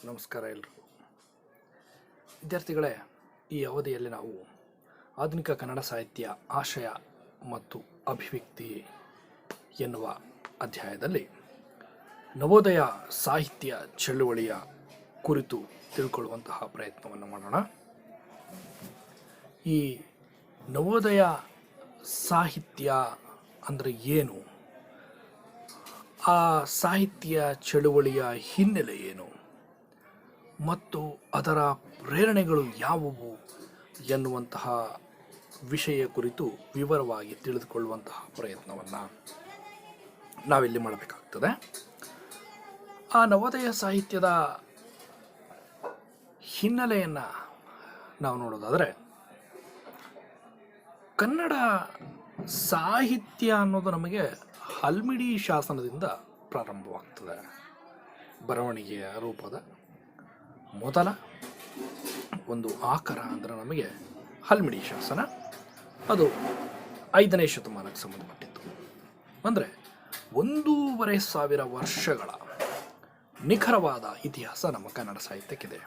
ನಮಸ್ಕಾರ ಎಲ್ರಿಗೂ. ವಿದ್ಯಾರ್ಥಿಗಳೇ, ಈ ಅವಧಿಯಲ್ಲಿ ನಾವು ಆಧುನಿಕ ಕನ್ನಡ ಸಾಹಿತ್ಯ ಆಶಯ ಮತ್ತು ಅಭಿವ್ಯಕ್ತಿ ಎನ್ನುವ ಅಧ್ಯಾಯದಲ್ಲಿ ನವೋದಯ ಸಾಹಿತ್ಯ ಚಳುವಳಿಯ ಕುರಿತು ತಿಳ್ಕೊಳ್ಳುವಂತಹ ಪ್ರಯತ್ನವನ್ನು ಮಾಡೋಣ. ಈ ನವೋದಯ ಸಾಹಿತ್ಯ ಅಂದರೆ ಏನು, ಆ ಸಾಹಿತ್ಯ ಚಳುವಳಿಯ ಹಿನ್ನೆಲೆ ಏನು ಮತ್ತು ಅದರ ಪ್ರೇರಣೆಗಳು ಯಾವುವು ಎನ್ನುವಂತಹ ವಿಷಯ ಕುರಿತು ವಿವರವಾಗಿ ತಿಳಿದುಕೊಳ್ಳುವಂತಹ ಪ್ರಯತ್ನವನ್ನು ನಾವಿಲ್ಲಿ ಮಾಡಬೇಕಾಗ್ತದೆ. ಆ ನವೋದಯ ಸಾಹಿತ್ಯದ ಹಿನ್ನೆಲೆಯನ್ನು ನಾವು ನೋಡೋದಾದರೆ, ಕನ್ನಡ ಸಾಹಿತ್ಯ ಅನ್ನೋದು ನಮಗೆ ಹಲ್ಮಿಡಿ ಶಾಸನದಿಂದ ಪ್ರಾರಂಭವಾಗ್ತದೆ. ಬರವಣಿಗೆಯ ರೂಪದ ಮೊದಲ ಒಂದು ಆಕರ ಅಂದರೆ ನಮಗೆ ಹಲ್ಮಿಡಿ ಶಾಸನ. ಅದು 5ನೇ ಶತಮಾನಕ್ಕೆ ಸಂಬಂಧಪಟ್ಟಿತ್ತು. ಅಂದರೆ 1,500 ವರ್ಷಗಳ ನಿಖರವಾದ ಇತಿಹಾಸ ನಮ್ಮ ಕನ್ನಡ ಸಾಹಿತ್ಯಕ್ಕಿದೆ.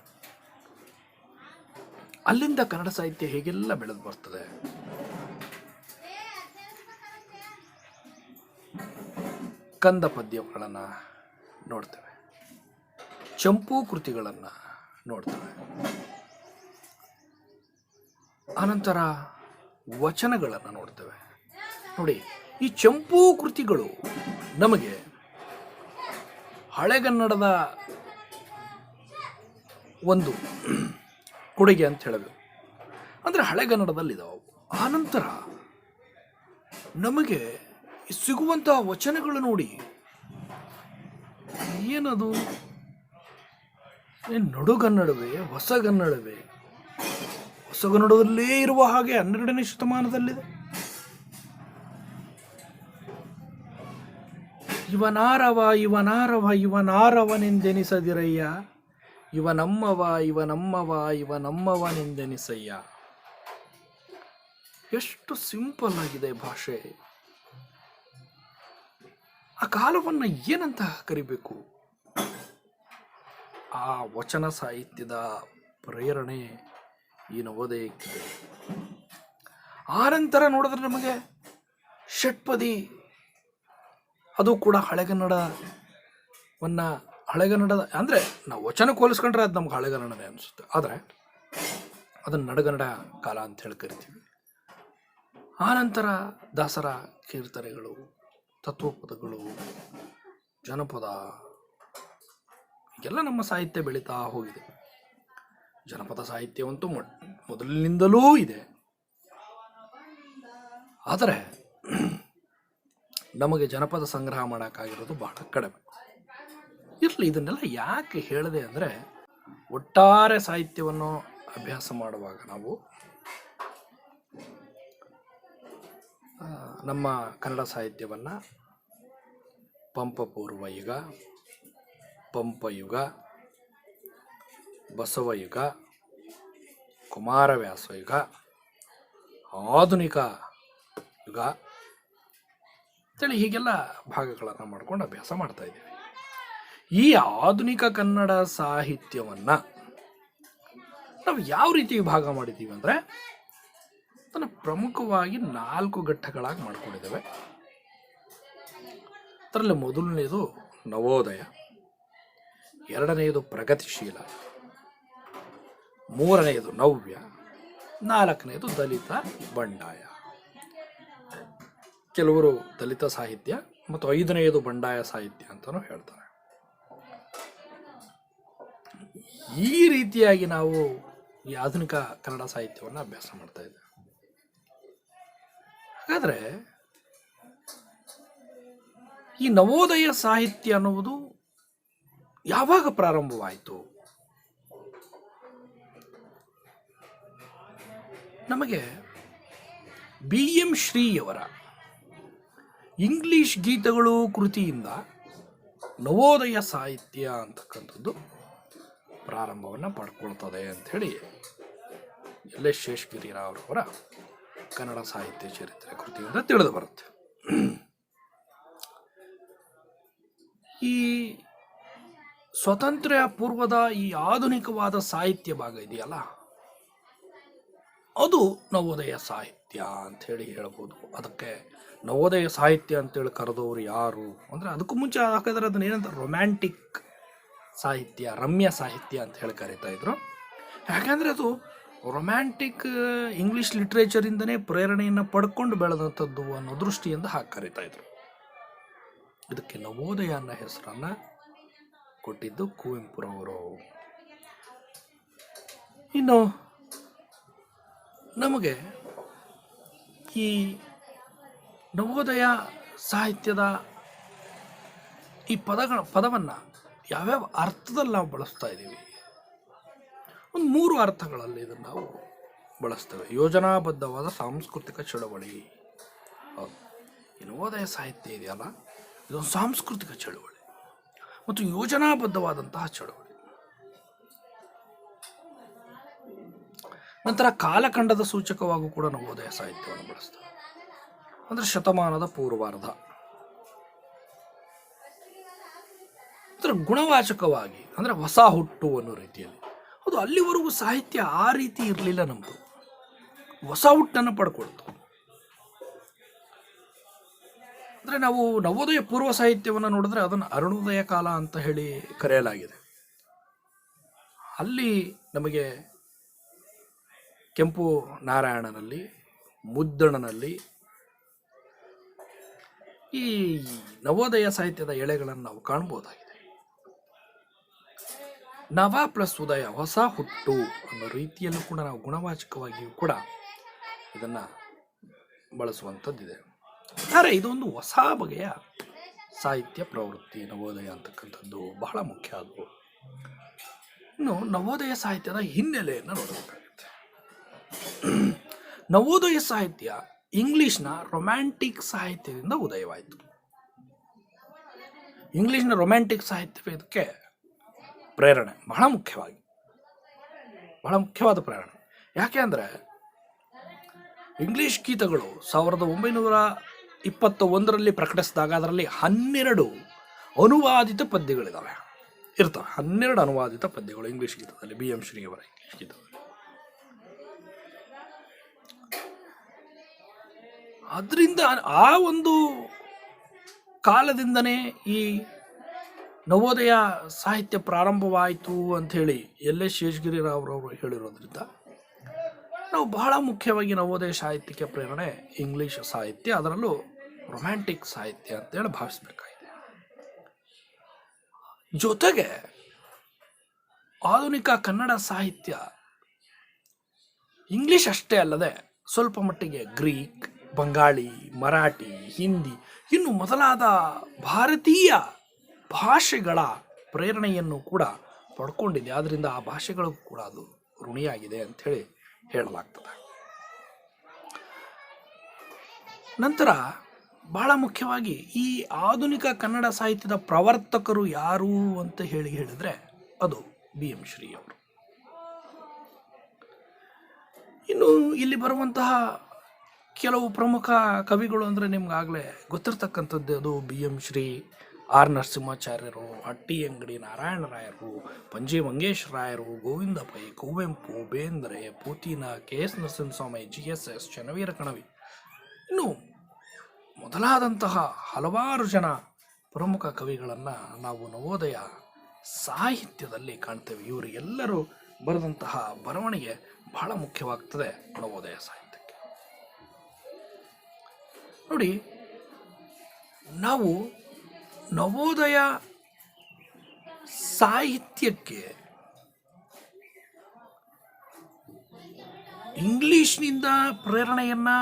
ಅಲ್ಲಿಂದ ಕನ್ನಡ ಸಾಹಿತ್ಯ ಹೇಗೆಲ್ಲ ಬೆಳೆದು ಬರ್ತದೆ. ಕಂದ ಪದ್ಯಗಳನ್ನು ನೋಡ್ತೇವೆ, ಚಂಪೂ ಕೃತಿಗಳನ್ನು ನೋಡ್ತೇವೆ, ಅನಂತರ ವಚನಗಳನ್ನು ನೋಡ್ತೇವೆ. ನೋಡಿ, ಈ ಚಂಪೂ ಕೃತಿಗಳು ನಮಗೆ ಹಳೆಗನ್ನಡದ ಒಂದು ಕೊಡುಗೆ ಅಂತ ಹೇಳಬೇಕು. ಅಂದರೆ ಹಳೆಗನ್ನಡದಲ್ಲಿದ್ದಾವೆ. ಆನಂತರ ನಮಗೆ ಸಿಗುವಂತಹ ವಚನಗಳು ನೋಡಿ, ಏನದು ನಡುಗನ್ನಡವೇ, ಹೊಸಗನ್ನಡವೇ? ಹೊಸಗನ್ನಡದಲ್ಲೇ ಇರುವ ಹಾಗೆ 12ನೇ ಶತಮಾನದಲ್ಲಿದೆ. ಇವನಾರವನೆಂದೆನಿಸದಿರಯ್ಯ, ಇವನಮ್ಮವನೆಂದೆನಿಸಯ್ಯ. ಎಷ್ಟು ಸಿಂಪಲ್ ಆಗಿದೆ ಭಾಷೆ. ಆ ಕಾಲವನ್ನು ಏನಂತ ಕರಿಬೇಕು? ಆ ವಚನ ಸಾಹಿತ್ಯದ ಪ್ರೇರಣೆ ಈ ನವೋದಯಕ್ಕಿದೆ. ಆನಂತರ ನೋಡಿದ್ರೆ ನಮಗೆ ಷಟ್ಪದಿ, ಅದು ಕೂಡ ಹಳೆಗನ್ನಡದ ಅಂದರೆ ನಾವು ವಚನ ಹೋಲಿಸ್ಕೊಂಡ್ರೆ ಅದು ನಮ್ಗೆ ಹಳೆಗನ್ನಡನೇ ಅನಿಸುತ್ತೆ. ಆದರೆ ಅದನ್ನು ನಡುಗನ್ನಡ ಕಾಲ ಅಂತ ಹೇಳಿ ಕರಿತೀವಿ. ಆನಂತರ ದಾಸರ ಕೀರ್ತನೆಗಳು, ತತ್ವಪದಗಳು, ಜನಪದ, ಎಲ್ಲ ನಮ್ಮ ಸಾಹಿತ್ಯ ಬೆಳೀತಾ ಹೋಗಿದೆ. ಜನಪದ ಸಾಹಿತ್ಯವಂತೂ ಮೊದಲಿನಿಂದಲೂ ಇದೆ. ಆದರೆ ನಮಗೆ ಜನಪದ ಸಂಗ್ರಹ ಮಾಡೋಕ್ಕಾಗಿರೋದು ಬಹಳ ಕಡಿಮೆ. ಇರಲಿ, ಇದನ್ನೆಲ್ಲ ಯಾಕೆ ಹೇಳಿದೆ ಅಂದರೆ, ಒಟ್ಟಾರೆ ಸಾಹಿತ್ಯವನ್ನು ಅಭ್ಯಾಸ ಮಾಡುವಾಗ ನಾವು ನಮ್ಮ ಕನ್ನಡ ಸಾಹಿತ್ಯವನ್ನು ಪಂಪಪೂರ್ವ ಯುಗ, ಪಂಪಯುಗ, ಬಸವಯುಗ, ಕುಮಾರವ್ಯಾಸ ಯುಗ, ಆಧುನಿಕ ಯುಗ ಅಂತೇಳಿ ಹೀಗೆಲ್ಲ ಭಾಗಗಳನ್ನು ಮಾಡ್ಕೊಂಡು ಅಭ್ಯಾಸ ಮಾಡ್ತಾ ಇದ್ದೀವಿ. ಈ ಆಧುನಿಕ ಕನ್ನಡ ಸಾಹಿತ್ಯವನ್ನು ನಾವು ಯಾವ ರೀತಿ ವಿಭಾಗ ಮಾಡಿದ್ದೀವಿ ಅಂದರೆ, ಅದನ್ನು ಪ್ರಮುಖವಾಗಿ 4 ಘಟ್ಟಗಳಾಗಿ ಮಾಡ್ಕೊಂಡಿದ್ದೇವೆ. ಅದರಲ್ಲಿ ಮೊದಲನೆಯದು ನವೋದಯ, ಎರಡನೆಯದು ಪ್ರಗತಿಶೀಲ, ಮೂರನೆಯದು ನವ್ಯ, ನಾಲ್ಕನೆಯದು ದಲಿತ ಬಂಡಾಯ. ಕೆಲವರು ದಲಿತ ಸಾಹಿತ್ಯ ಮತ್ತು 5ನೆಯದು ಬಂಡಾಯ ಸಾಹಿತ್ಯ ಅಂತಲೂ ಹೇಳ್ತಾರೆ. ಈ ರೀತಿಯಾಗಿ ನಾವು ಈ ಆಧುನಿಕ ಕನ್ನಡ ಸಾಹಿತ್ಯವನ್ನು ಅಭ್ಯಾಸ ಮಾಡ್ತಾ ಇದ್ದೇವೆ. ಹಾಗಾದರೆ ಈ ನವೋದಯ ಸಾಹಿತ್ಯ ಅನ್ನುವುದು ಯಾವಾಗ ಪ್ರಾರಂಭವಾಯಿತು? ನಮಗೆ BM ಶ್ರೀಯವರ ಇಂಗ್ಲಿಷ್ ಗೀತಗಳು ಕೃತಿಯಿಂದ ನವೋದಯ ಸಾಹಿತ್ಯ ಅಂತಕ್ಕಂಥದ್ದು ಪ್ರಾರಂಭವನ್ನು ಪಡ್ಕೊಳ್ತದೆ ಅಂಥೇಳಿ LS ಶೇಷಗಿರಿರಾವ್ರವರ ಕನ್ನಡ ಸಾಹಿತ್ಯ ಚರಿತ್ರೆ ಕೃತಿಯಿಂದ ತಿಳಿದು ಬರುತ್ತೆ. ಈ ಸ್ವಾತಂತ್ರ್ಯ ಪೂರ್ವದ ಈ ಆಧುನಿಕವಾದ ಸಾಹಿತ್ಯ ಭಾಗ ಇದೆಯಲ್ಲ, ಅದು ನವೋದಯ ಸಾಹಿತ್ಯ ಅಂಥೇಳಿ ಹೇಳ್ಬೋದು. ಅದಕ್ಕೆ ನವೋದಯ ಸಾಹಿತ್ಯ ಅಂತೇಳಿ ಕರೆದವರು ಯಾರು ಅಂದರೆ, ಅದಕ್ಕೂ ಮುಂಚೆ ಹಾಕಿದ್ರೆ ಅದನ್ನ ಏನಂತ ರೊಮ್ಯಾಂಟಿಕ್ ಸಾಹಿತ್ಯ, ರಮ್ಯ ಸಾಹಿತ್ಯ ಅಂತ ಹೇಳಿ ಕರೀತಾ ಇದ್ರು. ಯಾಕಂದರೆ ಅದು ರೊಮ್ಯಾಂಟಿಕ್ ಇಂಗ್ಲೀಷ್ ಲಿಟ್ರೇಚರಿಂದನೇ ಪ್ರೇರಣೆಯನ್ನು ಪಡ್ಕೊಂಡು ಬೆಳೆದಂಥದ್ದು ಅನ್ನೋ ದೃಷ್ಟಿಯಿಂದ ಹಾಕಿ ಕರೀತಾ ಇದ್ರು. ಇದಕ್ಕೆ ನವೋದಯ ಅನ್ನೋ ಹೆಸರನ್ನು ಕೊಟ್ಟಿದ್ದು ಕುವೆಂಪುರವರು. ಇನ್ನು ನಮಗೆ ಈ ನವೋದಯ ಸಾಹಿತ್ಯದ ಈ ಪದವನ್ನು ಯಾವ್ಯಾವ ಅರ್ಥದಲ್ಲಿ ನಾವು ಬಳಸ್ತಾ ಇದ್ದೀವಿ, ಒಂದು 3 ಅರ್ಥಗಳಲ್ಲಿ ಇದನ್ನು ನಾವು ಬಳಸ್ತೇವೆ. ಯೋಜನಾಬದ್ಧವಾದ ಸಾಂಸ್ಕೃತಿಕ ಚಳವಳಿ. ಹೌದು, ಈ ನವೋದಯ ಸಾಹಿತ್ಯ ಇದೆಯಲ್ಲ, ಇದೊಂದು ಸಾಂಸ್ಕೃತಿಕ ಚಳವಳಿ ಮತ್ತು ಯೋಜನಾಬದ್ಧವಾದಂತಹ ಚಳವಳಿ. ನಂತರ ಕಾಲಖಂಡದ ಸೂಚಕವಾಗೂ ಕೂಡ ನವೋದಯ ಸಾಹಿತ್ಯವನ್ನು ಬಳಸ್ತಾರೆ. ಅಂದರೆ ಶತಮಾನದ ಪೂರ್ವಾರ್ಧ. ಅದರ ಗುಣವಾಚಕವಾಗಿ ಅಂದರೆ ಹೊಸ ಹುಟ್ಟು ಅನ್ನೋ ರೀತಿಯಲ್ಲಿ. ಅದು ಅಲ್ಲಿವರೆಗೂ ಸಾಹಿತ್ಯ ಆ ರೀತಿ ಇರಲಿಲ್ಲ. ನಮ್ಮದು ಹೊಸ ಹುಟ್ಟನ್ನು ಪಡ್ಕೊಳ್ತು. ಅಂದರೆ ನಾವು ನವೋದಯ ಪೂರ್ವ ಸಾಹಿತ್ಯವನ್ನು ನೋಡಿದ್ರೆ ಅದನ್ನು ಅರುಣೋದಯ ಕಾಲ ಅಂತ ಹೇಳಿ ಕರೆಯಲಾಗಿದೆ. ಅಲ್ಲಿ ನಮಗೆ ಕೆಂಪು ನಾರಾಯಣನಲ್ಲಿ, ಮುದ್ದಣನಲ್ಲಿ ಈ ನವೋದಯ ಸಾಹಿತ್ಯದ ಎಳೆಗಳನ್ನು ನಾವು ಕಾಣ್ಬೋದಾಗಿದೆ. ನವ ಪ್ಲಸ್ ಉದಯ, ಹೊಸ ಹುಟ್ಟು ಅನ್ನೋ ರೀತಿಯಲ್ಲೂ ಕೂಡ ನಾವು ಗುಣವಾಚಕವಾಗಿಯೂ ಕೂಡ ಇದನ್ನು ಬಳಸುವಂಥದ್ದಿದೆ. ಆದರೆ ಇದೊಂದು ಹೊಸ ಬಗೆಯ ಸಾಹಿತ್ಯ ಪ್ರವೃತ್ತಿ ನವೋದಯ ಅಂತಕ್ಕಂಥದ್ದು ಬಹಳ ಮುಖ್ಯ. ಅದು ಇನ್ನು ನವೋದಯ ಸಾಹಿತ್ಯದ ಹಿನ್ನೆಲೆಯನ್ನು ನೋಡಬೇಕಾಗುತ್ತೆ. ನವೋದಯ ಸಾಹಿತ್ಯ ಇಂಗ್ಲಿಷ್ನ ರೊಮ್ಯಾಂಟಿಕ್ ಸಾಹಿತ್ಯದಿಂದ ಉದಯವಾಯಿತು. ಇಂಗ್ಲಿಷ್ನ ರೊಮ್ಯಾಂಟಿಕ್ ಸಾಹಿತ್ಯ ಇದಕ್ಕೆ ಪ್ರೇರಣೆ, ಬಹಳ ಮುಖ್ಯವಾದ ಪ್ರೇರಣೆ. ಯಾಕೆ ಅಂದರೆ ಇಂಗ್ಲಿಷ್ ಗೀತಗಳು 1921ರಲ್ಲಿ ಪ್ರಕಟಿಸಿದಾಗ ಅದರಲ್ಲಿ 12 ಅನುವಾದಿತ ಪದ್ಯಗಳಿದ್ದಾವೆ, ಇರ್ತವೆ. 12 ಅನುವಾದಿತ ಪದ್ಯಗಳು ಇಂಗ್ಲಿಷ್ ಗೀತದಲ್ಲಿ, ಬಿ ಎಂ ಶ್ರೀಯವರ ಇಂಗ್ಲಿಷ್ ಗೀತದಲ್ಲಿ. ಅದರಿಂದ ಆ ಒಂದು ಕಾಲದಿಂದನೇ ಈ ನವೋದಯ ಸಾಹಿತ್ಯ ಪ್ರಾರಂಭವಾಯಿತು ಅಂಥೇಳಿ ಎಲ್ ಎಸ್ ಶೇಷಗಿರಿರಾವ್ರವರು ಹೇಳಿರೋದ್ರಿಂದ ನಾವು ಬಹಳ ಮುಖ್ಯವಾಗಿ ನವೋದಯ ಸಾಹಿತ್ಯಕ್ಕೆ ಪ್ರೇರಣೆ ಇಂಗ್ಲಿಷ್ ಸಾಹಿತ್ಯ, ಅದರಲ್ಲೂ ರೊಮ್ಯಾಂಟಿಕ್ ಸಾಹಿತ್ಯ ಅಂತೇಳಿ ಭಾವಿಸಬೇಕಾಗಿದೆ. ಜೊತೆಗೆ ಆಧುನಿಕ ಕನ್ನಡ ಸಾಹಿತ್ಯ ಇಂಗ್ಲಿಷ್ ಅಷ್ಟೇ ಅಲ್ಲದೆ ಸ್ವಲ್ಪ ಮಟ್ಟಿಗೆ ಗ್ರೀಕ್, ಬಂಗಾಳಿ, ಮರಾಠಿ, ಹಿಂದಿ ಇನ್ನು ಮೊದಲಾದ ಭಾರತೀಯ ಭಾಷೆಗಳ ಪ್ರೇರಣೆಯನ್ನು ಕೂಡ ಪಡ್ಕೊಂಡಿದೆ. ಆದ್ದರಿಂದ ಆ ಭಾಷೆಗಳಿಗೂ ಕೂಡ ಅದು ಋಣಿಯಾಗಿದೆ ಅಂಥೇಳಿ ಹೇಳಲಾಗ್ತದೆ. ನಂತರ ಬಹಳ ಮುಖ್ಯವಾಗಿ ಈ ಆಧುನಿಕ ಕನ್ನಡ ಸಾಹಿತ್ಯದ ಪ್ರವರ್ತಕರು ಯಾರು ಅಂತ ಹೇಳಿದರೆ ಅದು ಬಿ ಎಂ ಶ್ರೀ ಅವರು. ಇನ್ನು ಇಲ್ಲಿ ಬರುವಂತಹ ಕೆಲವು ಪ್ರಮುಖ ಕವಿಗಳು ಅಂದರೆ ನಿಮ್ಗಾಗಲೇ ಗೊತ್ತಿರ್ತಕ್ಕಂಥದ್ದು ಅದು ಬಿ ಎಂ ಶ್ರೀ, ಆರ್ ನರಸಿಂಹಾಚಾರ್ಯರು, ಹಟ್ಟಿಯಂಗಡಿ ನಾರಾಯಣರಾಯರು, ಪಂಜೆ ಮಂಗೇಶರಾಯರು, Govinda Pai, Kuvempu, Bendre, Putina, K S Narasimhaswamy, G S S, Channaveera Kanavi, ಇನ್ನು ಮೊದಲಾದಂತಹ ಹಲವಾರು ಜನ ಪ್ರಮುಖ ಕವಿಗಳನ್ನು ನಾವು ನವೋದಯ ಸಾಹಿತ್ಯದಲ್ಲಿ ಕಾಣ್ತೇವೆ. ಇವರೆಲ್ಲರೂ ಬರೆದಂತಹ ಬರವಣಿಗೆ ಬಹಳ ಮುಖ್ಯವಾಗ್ತದೆ ನವೋದಯ ಸಾಹಿತ್ಯಕ್ಕೆ. ನೋಡಿ, ನಾವು ನವೋದಯ ಸಾಹಿತ್ಯಕ್ಕೆ ಇಂಗ್ಲಿಷ್ನಿಂದ ಪ್ರೇರಣೆಯನ್ನು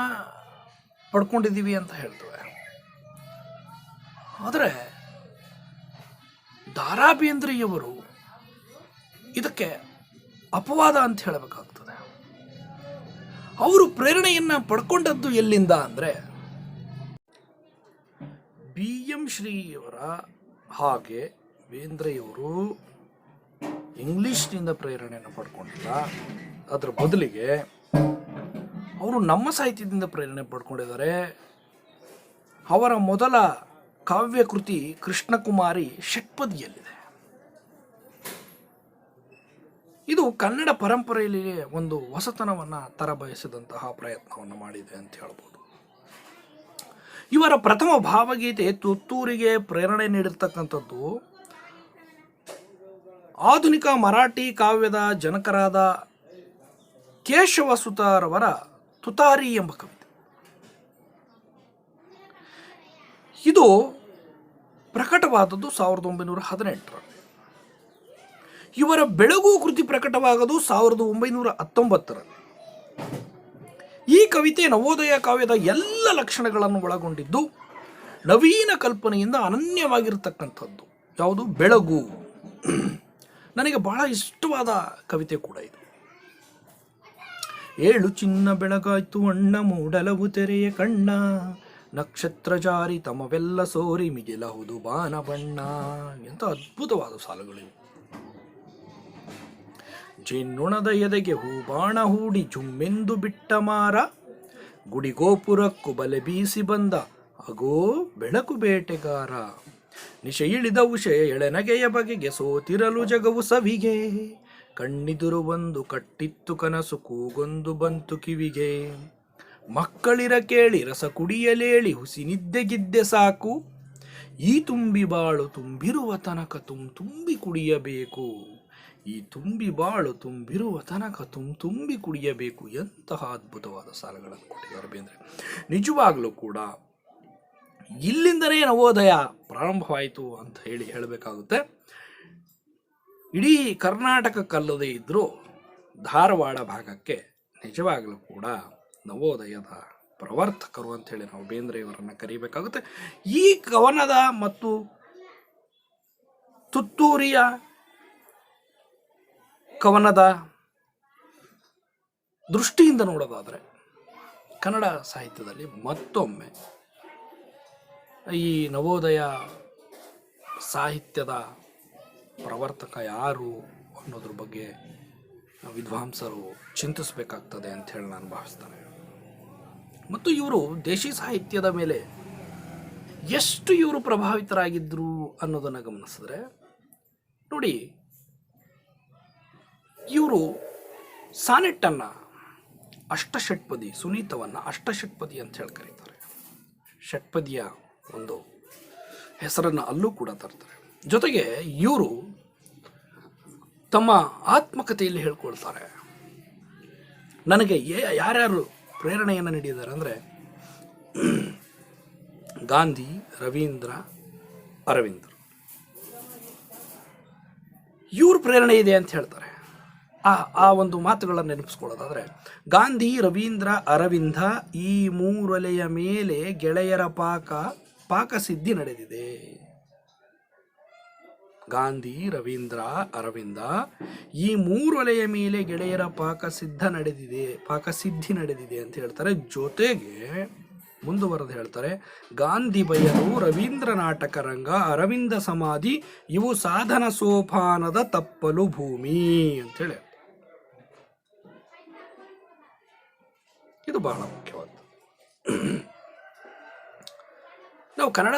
ಪಡ್ಕೊಂಡಿದ್ದೀವಿ ಅಂತ ಹೇಳ್ತೇವೆ. ಆದರೆ ದಾರಾ ಬೇಂದ್ರೆಯವರು ಇದಕ್ಕೆ ಅಪವಾದ ಅಂತ ಹೇಳಬೇಕಾಗ್ತದೆ. ಅವರು ಪ್ರೇರಣೆಯನ್ನು ಪಡ್ಕೊಂಡದ್ದು ಎಲ್ಲಿಂದ ಅಂದರೆ ಬಿ ಎಂ ಶ್ರೀಯವರ ಹಾಗೆ ಬೇಂದ್ರೆಯವರು ಇಂಗ್ಲಿಷ್ನಿಂದ ಪ್ರೇರಣೆಯನ್ನು ಪಡ್ಕೊಂಡಿಲ್ಲ. ಅದರ ಬದಲಿಗೆ ಅವರು ನಮ್ಮ ಸಾಹಿತ್ಯದಿಂದ ಪ್ರೇರಣೆ ಪಡ್ಕೊಂಡಿದ್ದಾರೆ. ಅವರ ಮೊದಲ ಕಾವ್ಯ ಕೃತಿ ಕೃಷ್ಣಕುಮಾರಿ ಷಟ್ಪದಿಯಲ್ಲಿದೆ. ಇದು ಕನ್ನಡ ಪರಂಪರೆಯಲ್ಲಿ ಒಂದು ಹೊಸತನವನ್ನು ತರಬಯಸಿದಂತಹ ಪ್ರಯತ್ನವನ್ನು ಮಾಡಿದೆ ಅಂತ ಹೇಳ್ಬೋದು. ಇವರ ಪ್ರಥಮ ಭಾವಗೀತೆ ತುತ್ತೂರಿಗೆ ಪ್ರೇರಣೆ ನೀಡಿರ್ತಕ್ಕಂಥದ್ದು ಆಧುನಿಕ ಮರಾಠಿ ಕಾವ್ಯದ ಜನಕರಾದ ಕೇಶವಸುತರವರ ತುತಾರಿ ಎಂಬ ಕವಿತೆ. ಇದು ಪ್ರಕಟವಾದದ್ದು 1918ರಲ್ಲಿ. ಇವರ ಬೆಳಗು ಕೃತಿ ಪ್ರಕಟವಾಗದು 1919ರಲ್ಲಿ. ಈ ಕವಿತೆ ನವೋದಯ ಕಾವ್ಯದ ಎಲ್ಲ ಲಕ್ಷಣಗಳನ್ನು ಒಳಗೊಂಡಿದ್ದು ನವೀನ ಕಲ್ಪನೆಯಿಂದ ಅನನ್ಯವಾಗಿರತಕ್ಕಂಥದ್ದು. ಯಾವುದು? ಬೆಳಗು. ನನಗೆ ಬಹಳ ಇಷ್ಟವಾದ ಕವಿತೆ ಕೂಡ ಇದು. ಏಳು ಚಿನ್ನ ಬೆಳಗಾಯ್ತು ಅಣ್ಣ ಮೂಡಲವು ತೆರೆಯ ಕಣ್ಣ, ನಕ್ಷತ್ರ ಜಾರಿ ತಮವೆಲ್ಲ ಸೋರಿ ಮಿಗಿಲಹುದು ಬಾನ ಬಣ್ಣ. ಎಂಥ ಅದ್ಭುತವಾದ ಸಾಲುಗಳಿವೆ. ಜೇನುಣದ ಎದೆಗೆ ಹೂಬಾಣ ಹೂಡಿ ಜುಮ್ಮೆಂದು ಬಿಟ್ಟ ಮಾರ, ಗುಡಿಗೋಪುರಕ್ಕೂ ಬಲೆ ಬೀಸಿ ಬಂದ ಅಗೋ ಬೆಳಕು ಬೇಟೆಗಾರ. ನಿಶೆ ಇಳಿದ ಉಷಯ ಎಳೆನಗೆಯ ಬಗೆಗೆ ಸೋತಿರಲು ಜಗವು ಸವಿಗೆ, ಕಣ್ಣಿದುರು ಒಂದು ಕಟ್ಟಿತ್ತು ಕನಸು ಕೂಗೊಂದು ಬಂತು ಕಿವಿಗೆ. ಮಕ್ಕಳಿರ ಕೇಳಿ ರಸ ಕುಡಿಯಲೇಳಿ ಹುಸಿ ನಿದ್ದೆಗಿದ್ದೆ ಸಾಕು, ಈ ತುಂಬಿ ಬಾಳು ತುಂಬಿರುವ ತನಕ ತುಂಬಿ ಕುಡಿಯಬೇಕು. ಈ ತುಂಬಿ ಬಾಳು ತುಂಬಿರುವ ತನಕ ತುಂಬಿ ಕುಡಿಯಬೇಕು. ಎಂತಹ ಅದ್ಭುತವಾದ ಸಾಲುಗಳನ್ನು ಕೊಟ್ಟಿದ್ದಾರೆ ಬೇಂದ್ರೆ. ನಿಜವಾಗ್ಲೂ ಕೂಡ ಇಲ್ಲಿಂದನೇ ನವೋದಯ ಪ್ರಾರಂಭವಾಯಿತು ಅಂತ ಹೇಳಬೇಕಾಗುತ್ತೆ. ಇಡೀ ಕರ್ನಾಟಕಕ್ಕಲ್ಲದೆ ಇದ್ದರೂ ಧಾರವಾಡ ಭಾಗಕ್ಕೆ ನಿಜವಾಗ್ಲೂ ಕೂಡ ನವೋದಯದ ಪ್ರವರ್ತಕರು ಅಂಥೇಳಿ ನಾವು ಬೇಂದ್ರೆಯವರನ್ನು ಕರೀಬೇಕಾಗುತ್ತೆ. ಈ ಕವನದ ಮತ್ತು ತುತ್ತೂರಿಯ ಕವನದ ದೃಷ್ಟಿಯಿಂದ ನೋಡೋದಾದರೆ ಕನ್ನಡ ಸಾಹಿತ್ಯದಲ್ಲಿ ಮತ್ತೊಮ್ಮೆ ಈ ನವೋದಯ ಸಾಹಿತ್ಯದ ಪ್ರವರ್ತಕ ಯಾರು ಅನ್ನೋದ್ರ ಬಗ್ಗೆ ವಿದ್ವಾಂಸರು ಚಿಂತಿಸಬೇಕಾಗ್ತದೆ ಅಂಥೇಳಿ ನಾನು ಭಾವಿಸ್ತೇನೆ. ಮತ್ತು ಇವರು ದೇಶಿ ಸಾಹಿತ್ಯದ ಮೇಲೆ ಎಷ್ಟು ಇವರು ಪ್ರಭಾವಿತರಾಗಿದ್ದರು ಅನ್ನೋದನ್ನು ಗಮನಿಸಿದ್ರೆ ನೋಡಿ, ಇವರು ಸಾನೆಟ್ಟನ್ನು ಅಷ್ಟಷಟ್ಪದಿ, ಸುನೀತವನ್ನು ಅಷ್ಟಷಟ್ಪದಿ ಅಂತ ಹೇಳಿ ಕರೀತಾರೆ. ಷಟ್ಪದಿಯ ಒಂದು ಹೆಸರನ್ನು ಅಲ್ಲೂ ಕೂಡ ತರ್ತಾರೆ. ಜೊತೆಗೆ ಇವರು ತಮ್ಮ ಆತ್ಮಕಥೆಯಲ್ಲಿ ಹೇಳ್ಕೊಳ್ತಾರೆ, ನನಗೆ ಯಾರ್ಯಾರು ಪ್ರೇರಣೆಯನ್ನು ನೀಡಿದ್ದಾರೆ ಅಂದರೆ ಗಾಂಧಿ, ರವೀಂದ್ರ, ಅರವಿಂದರು ಇವ್ರ ಪ್ರೇರಣೆ ಇದೆ ಅಂತ ಹೇಳ್ತಾರೆ. ಆ ಒಂದು ಮಾತುಗಳನ್ನು ನೆನಪಿಸ್ಕೊಳ್ಳೋದಾದರೆ, ಗಾಂಧಿ, ರವೀಂದ್ರ, ಅರವಿಂದ ಈ ಮೂರೊಲೆಯ ಮೇಲೆ ಗೆಳೆಯರ ಪಾಕಸಿದ್ಧಿ ನಡೆದಿದೆ. ಗಾಂಧಿ, ರವೀಂದ್ರ, ಅರವಿಂದ ಈ ಮೂರೊಲೆಯ ಮೇಲೆ ಗೆಳೆಯರ ಪಾಕಸಿದ್ಧಿ ನಡೆದಿದೆ ಅಂತ ಹೇಳ್ತಾರೆ. ಜೊತೆಗೆ ಮುಂದುವರೆದು ಹೇಳ್ತಾರೆ, ಗಾಂಧಿ ಬಯಲು, ರವೀಂದ್ರ ನಾಟಕ ರಂಗ, ಅರವಿಂದ ಸಮಾಧಿ ಇವು ಸಾಧನ ಸೋಪಾನದ ತಪ್ಪಲು ಭೂಮಿ ಅಂತೇಳಿ. ಇದು ಬಹಳ ಮುಖ್ಯವಾದ. ನಾವು ಕನ್ನಡ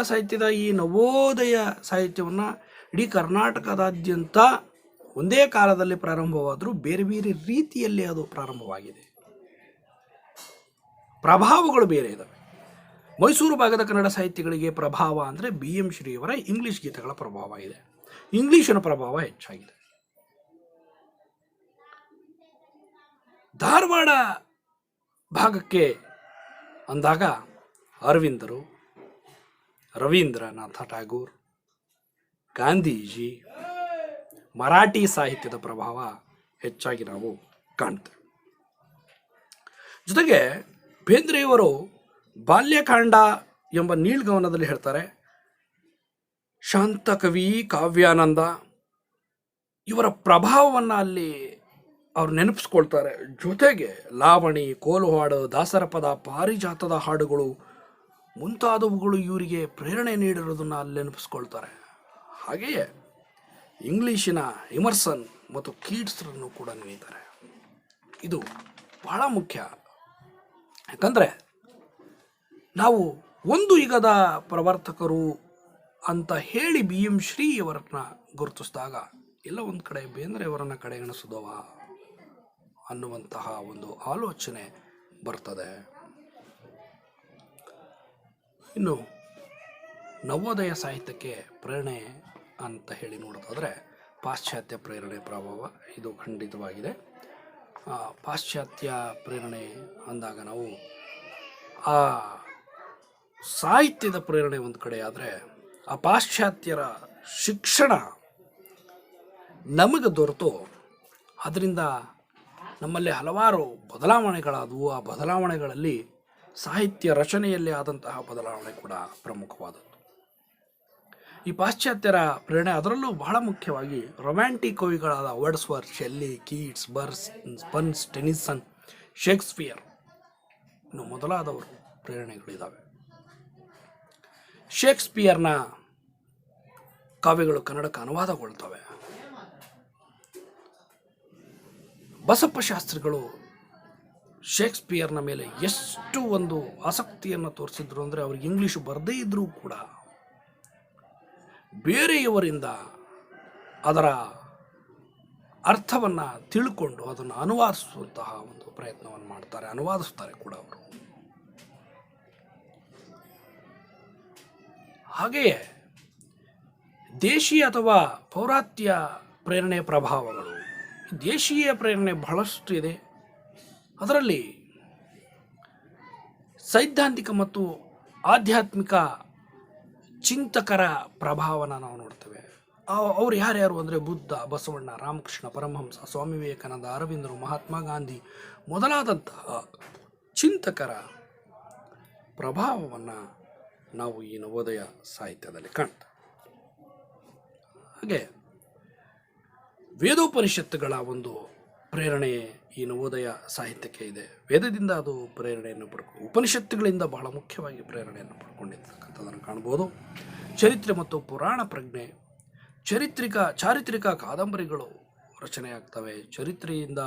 ಸಾಹಿತ್ಯದ ಈ ನವೋದಯ ಸಾಹಿತ್ಯವನ್ನು ಇಡೀ ಕರ್ನಾಟಕದಾದ್ಯಂತ ಒಂದೇ ಕಾಲದಲ್ಲಿ ಪ್ರಾರಂಭವಾದರೂ ಬೇರೆ ಬೇರೆ ರೀತಿಯಲ್ಲಿ ಅದು ಪ್ರಾರಂಭವಾಗಿದೆ. ಪ್ರಭಾವಗಳು ಬೇರೆ ಇದ್ದಾವೆ. ಮೈಸೂರು ಭಾಗದ ಕನ್ನಡ ಸಾಹಿತ್ಯಗಳಿಗೆ ಪ್ರಭಾವ ಅಂದರೆ BM ಶ್ರೀಯವರ ಇಂಗ್ಲಿಷ್ ಗೀತೆಗಳ ಪ್ರಭಾವ ಇದೆ. ಇಂಗ್ಲಿಷಿನ ಪ್ರಭಾವ ಹೆಚ್ಚಾಗಿದೆ. ಧಾರವಾಡ ಭಾಗಕ್ಕೆ ಅಂದಾಗ ಅರವಿಂದರು, ರವೀಂದ್ರನಾಥ ಠಾಗೂರ್, ಗಾಂಧೀಜಿ, ಮರಾಠಿ ಸಾಹಿತ್ಯದ ಪ್ರಭಾವ ಹೆಚ್ಚಾಗಿ ನಾವು ಕಾಣ್ತೇವೆ. ಜೊತೆಗೆ ಬೇಂದ್ರೆಯವರು ಬಾಲ್ಯಕಾಂಡ ಎಂಬ ನೀಳ್ಗವನದಲ್ಲಿ ಹೇಳ್ತಾರೆ, ಶಾಂತ ಕವಿ, ಕಾವ್ಯಾನಂದ ಇವರ ಪ್ರಭಾವವನ್ನು ಅಲ್ಲಿ ಅವ್ರು ನೆನಪಿಸ್ಕೊಳ್ತಾರೆ. ಜೊತೆಗೆ ಲಾವಣಿ, ಕೋಲು ಹಾಡು, ದಾಸರ ಪದ, ಪಾರಿಜಾತದ ಹಾಡುಗಳು ಮುಂತಾದವುಗಳು ಇವರಿಗೆ ಪ್ರೇರಣೆ ನೀಡಿರೋದನ್ನು ಅಲ್ಲಿ ನೆನಪಿಸ್ಕೊಳ್ತಾರೆ. ಹಾಗೆಯೇ ಇಂಗ್ಲೀಷಿನ ಎಮರ್ಸನ್ ಮತ್ತು ಕೀಟ್ಸ್ರನ್ನು ಕೂಡ ನೆನೀತಾರೆ. ಇದು ಬಹಳ ಮುಖ್ಯ. ಯಾಕಂದರೆ ನಾವು ಒಂದು ಯುಗದ ಪ್ರವರ್ತಕರು ಅಂತ ಹೇಳಿ BM ಶ್ರೀಯವರನ್ನ ಗುರುತಿಸಿದಾಗ ಎಲ್ಲ ಒಂದು ಕಡೆ ಬೇಂದ್ರೆಯವರನ್ನು ಕಡೆಗಣಿಸೋದವ ಅನ್ನುವಂತಹ ಒಂದು ಆಲೋಚನೆ ಬರ್ತದೆ. ಇನ್ನು ನವೋದಯ ಸಾಹಿತ್ಯಕ್ಕೆ ಪ್ರೇರಣೆ ಅಂತ ಹೇಳಿ ನೋಡೋದಾದರೆ ಪಾಶ್ಚಾತ್ಯ ಪ್ರೇರಣೆ ಪ್ರಭಾವ ಇದು ಖಂಡಿತವಾಗಿದೆ. ಪಾಶ್ಚಾತ್ಯ ಪ್ರೇರಣೆ ಅಂದಾಗ ನಾವು ಆ ಸಾಹಿತ್ಯದ ಪ್ರೇರಣೆ ಒಂದು ಕಡೆ ಆದರೆ, ಆ ಪಾಶ್ಚಾತ್ಯರ ಶಿಕ್ಷಣ ನಮಗೆ ದೊರೆತು ಅದರಿಂದ ನಮ್ಮಲ್ಲಿ ಹಲವಾರು ಬದಲಾವಣೆಗಳಾದವು. ಆ ಬದಲಾವಣೆಗಳಲ್ಲಿ ಸಾಹಿತ್ಯ ರಚನೆಯಲ್ಲಿ ಆದಂತಹ ಬದಲಾವಣೆ ಕೂಡ ಪ್ರಮುಖವಾದದ್ದು. ಈ ಪಾಶ್ಚಾತ್ಯರ ಪ್ರೇರಣೆ ಅದರಲ್ಲೂ ಬಹಳ ಮುಖ್ಯವಾಗಿ ರೊಮ್ಯಾಂಟಿಕ್ ಕವಿಗಳಾದ Wordsworth, Shelley, Keats, Burns, Tennyson, Shakespeare ಇನ್ನು ಮೊದಲಾದವರು ಪ್ರೇರಣೆಗಳಿದ್ದಾವೆ. ಶೇಕ್ಸ್ಪಿಯರ್ನ ಕಾವ್ಯಗಳು ಕನ್ನಡಕ್ಕೆ ಅನುವಾದಗೊಳ್ತವೆ. ಬಸಪ್ಪ ಶಾಸ್ತ್ರಿಗಳು ಶೇಕ್ಸ್ಪಿಯರ್ನ ಮೇಲೆ ಎಷ್ಟು ಒಂದು ಆಸಕ್ತಿಯನ್ನು ತೋರಿಸಿದ್ರು ಅಂದರೆ, ಅವ್ರಿಗೆ ಇಂಗ್ಲೀಷು ಬರದೇ ಇದ್ರೂ ಕೂಡ ಬೇರೆಯವರಿಂದ ಅದರ ಅರ್ಥವನ್ನು ತಿಳ್ಕೊಂಡು ಅದನ್ನು ಅನುವಾದಿಸುವಂತಹ ಒಂದು ಪ್ರಯತ್ನವನ್ನು ಮಾಡ್ತಾರೆ, ಅನುವಾದಿಸ್ತಾರೆ ಕೂಡ ಅವರು. ಹಾಗೆಯೇ ದೇಶೀಯ ಅಥವಾ ಪೌರಾತ್ಯ ಪ್ರೇರಣೆಯ ಪ್ರಭಾವಗಳು. ದೇಶೀಯ ಪ್ರೇರಣೆ ಬಹಳಷ್ಟು ಇದೆ. ಅದರಲ್ಲಿ ಸೈದ್ಧಾಂತಿಕ ಮತ್ತು ಆಧ್ಯಾತ್ಮಿಕ ಚಿಂತಕರ ಪ್ರಭಾವನ ನಾವು ನೋಡ್ತೇವೆ. ಅವರು ಯಾರ್ಯಾರು ಅಂದರೆ ಬುದ್ಧ, ಬಸವಣ್ಣ, ರಾಮಕೃಷ್ಣ ಪರಮಹಂಸ, ಸ್ವಾಮಿ ವಿವೇಕಾನಂದ, ಅರವಿಂದರು, ಮಹಾತ್ಮ ಗಾಂಧಿ ಮೊದಲಾದಂತಹ ಚಿಂತಕರ ಪ್ರಭಾವವನ್ನು ನಾವು ಈ ನವೋದಯ ಸಾಹಿತ್ಯದಲ್ಲಿ ಕಾಣ್ತೇವೆ. ಹಾಗೆ ವೇದೋಪನಿಷತ್ತುಗಳ ಒಂದು ಪ್ರೇರಣೆ ಈ ನವೋದಯ ಸಾಹಿತ್ಯಕ್ಕೆ ಇದೆ. ವೇದದಿಂದ ಅದು ಪ್ರೇರಣೆಯನ್ನು ಉಪನಿಷತ್ತುಗಳಿಂದ ಬಹಳ ಮುಖ್ಯವಾಗಿ ಪ್ರೇರಣೆಯನ್ನು ಪಡ್ಕೊಂಡಿರ್ತಕ್ಕಂಥದ್ದನ್ನು ಕಾಣ್ಬೋದು. ಚರಿತ್ರೆ ಮತ್ತು ಪುರಾಣ ಪ್ರಜ್ಞೆ, ಚಾರಿತ್ರಿಕ ಕಾದಂಬರಿಗಳು ರಚನೆಯಾಗ್ತವೆ. ಚರಿತ್ರೆಯಿಂದ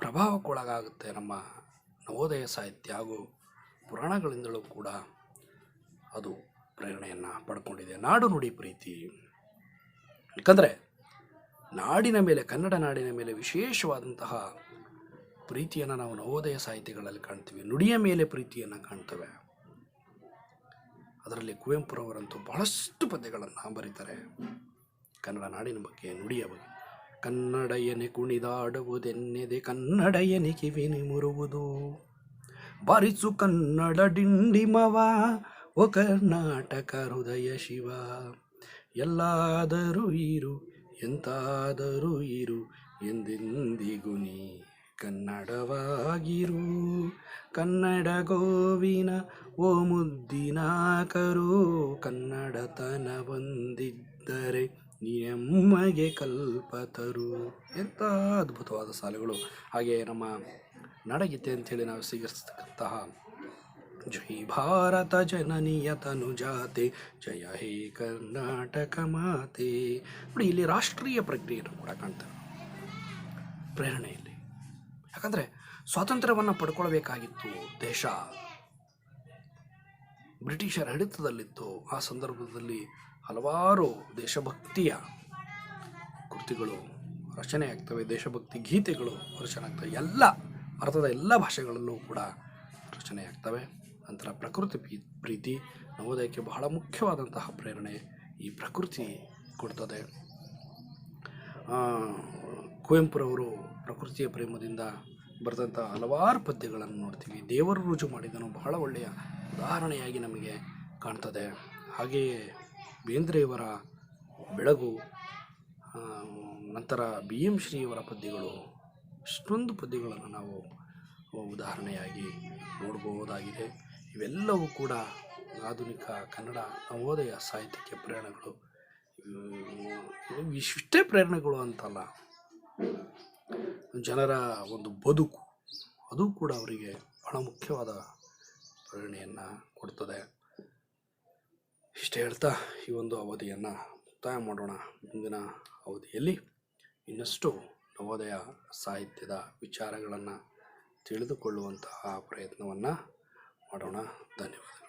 ಪ್ರಭಾವಕ್ಕೊಳಗಾಗುತ್ತೆ ನಮ್ಮ ನವೋದಯ ಸಾಹಿತ್ಯ. ಹಾಗೂ ಪುರಾಣಗಳಿಂದಲೂ ಕೂಡ ಅದು ಪ್ರೇರಣೆಯನ್ನು ಪಡ್ಕೊಂಡಿದೆ. ನಾಡು ನುಡಿ ಪ್ರೀತಿ, ಯಾಕಂದರೆ ನಾಡಿನ ಮೇಲೆ, ಕನ್ನಡ ನಾಡಿನ ಮೇಲೆ ವಿಶೇಷವಾದಂತಹ ಪ್ರೀತಿಯನ್ನು ನಾವು ನವೋದಯ ಸಾಹಿತ್ಯಗಳಲ್ಲಿ ಕಾಣ್ತೀವಿ. ನುಡಿಯ ಮೇಲೆ ಪ್ರೀತಿಯನ್ನು ಕಾಣ್ತೇವೆ. ಅದರಲ್ಲಿ ಕುವೆಂಪುರವರಂತೂ ಬಹಳಷ್ಟು ಪದ್ಯಗಳನ್ನು ಬರೀತಾರೆ ಕನ್ನಡ ನಾಡಿನ ಬಗ್ಗೆ, ನುಡಿಯ ಬಗ್ಗೆ. ಕನ್ನಡಯನೆ ಕುಣಿದಾಡುವುದೆನ್ನೆದೆ, ಕನ್ನಡಯನೆ ಕಿವಿನಿ ಮುರುವುದು, ಬಾರಿಸು ಕನ್ನಡ ಡಿಂಡಿಮವ, ಓ ಕರ್ನಾಟಕ ಹೃದಯ ಶಿವ, ಎಲ್ಲಾದರೂ ಇರು ಎಂತಾದರೂ ಇರು, ಎಂದೆಂದಿಗೂ ನೀ ಕನ್ನಡವಾಗಿರು, ಕನ್ನಡ ಗೋವಿನ ಓ ಮುದ್ದಿನ ಕರು, ಕನ್ನಡತನ ಬಂದಿದ್ದರೆ ನಿಮಗೆ ಕಲ್ಪತರು. ಎಂಥ ಅದ್ಭುತವಾದ ಸಾಲುಗಳು. ಹಾಗೆಯೇ ನಮ್ಮ ನಾಡಗೀತೆ ಅಂಥೇಳಿ ನಾವು ಸಿಗಿಸ್ತಕ್ಕಂತಹ ಜೈ ಭಾರತ ಜನನಿಯ ತನುಜಾತೆ, ಜಯ ಹೇ ಕರ್ನಾಟಕ ಮಾತೆ. ನೋಡಿ, ಇಲ್ಲಿ ರಾಷ್ಟ್ರೀಯ ಪ್ರಜ್ಞೆಯನ್ನು ಕೂಡ ಕಾಣ್ತೇವೆ ಪ್ರೇರಣೆಯಲ್ಲಿ. ಯಾಕಂದರೆ ಸ್ವಾತಂತ್ರ್ಯವನ್ನು ಪಡ್ಕೊಳ್ಬೇಕಾಗಿತ್ತು ದೇಶ, ಬ್ರಿಟಿಷರ ಹಿಡಿತದಲ್ಲಿತ್ತು. ಆ ಸಂದರ್ಭದಲ್ಲಿ ಹಲವಾರು ದೇಶಭಕ್ತಿಯ ಕೃತಿಗಳು ರಚನೆಯಾಗ್ತವೆ, ದೇಶಭಕ್ತಿ ಗೀತೆಗಳು ರಚನೆ ಆಗ್ತವೆ. ಎಲ್ಲ ಭಾರತದ ಎಲ್ಲ ಭಾಷೆಗಳಲ್ಲೂ ಕೂಡ ರಚನೆಯಾಗ್ತವೆ. ನಂತರ ಪ್ರಕೃತಿ ಪ್ರೀತಿ ನವೋದಯಕ್ಕೆ ಬಹಳ ಮುಖ್ಯವಾದಂತಹ ಪ್ರೇರಣೆ ಈ ಪ್ರಕೃತಿ ಕೊಡ್ತದೆ. ಕುವೆಂಪುರವರು ಪ್ರಕೃತಿಯ ಪ್ರೇಮದಿಂದ ಬರೆದಂಥ ಹಲವಾರು ಪದ್ಯಗಳನ್ನು ನೋಡ್ತೀವಿ. ದೇವರು ರುಜು ಮಾಡಿದನು ಬಹಳ ಒಳ್ಳೆಯ ಉದಾಹರಣೆಯಾಗಿ ನಮಗೆ ಕಾಣ್ತದೆ. ಹಾಗೆಯೇ ಬೇಂದ್ರೆಯವರ ಬೆಳಗು, ನಂತರ BM ಶ್ರೀಯವರ ಪದ್ಯಗಳು, ಇಷ್ಟೊಂದು ಪದ್ಯಗಳನ್ನು ನಾವು ಉದಾಹರಣೆಯಾಗಿ ನೋಡಬಹುದಾಗಿದೆ. ಇವೆಲ್ಲವೂ ಕೂಡ ಆಧುನಿಕ ಕನ್ನಡ ನವೋದಯ ಸಾಹಿತ್ಯಕ್ಕೆ ಪ್ರೇರಣೆಗಳು. ಇಷ್ಟೇ ಪ್ರೇರಣೆಗಳು ಅಂತಲ್ಲ, ಜನರ ಒಂದು ಬದುಕು ಅದು ಕೂಡ ಅವರಿಗೆ ಬಹಳ ಮುಖ್ಯವಾದ ಪ್ರೇರಣೆಯನ್ನು ಕೊಡ್ತದೆ. ಇಷ್ಟೇ ಹೇಳ್ತಾ ಈ ಒಂದು ಅವಧಿಯನ್ನು ಮುಕ್ತಾಯ ಮಾಡೋಣ. ಮುಂದಿನ ಅವಧಿಯಲ್ಲಿ ಇನ್ನಷ್ಟು ನವೋದಯ ಸಾಹಿತ್ಯದ ವಿಚಾರಗಳನ್ನು ತಿಳಿದುಕೊಳ್ಳುವಂತಹ ಪ್ರಯತ್ನವನ್ನು ಮಾಡೋಣ. ಧನ್ಯವಾದಗಳು.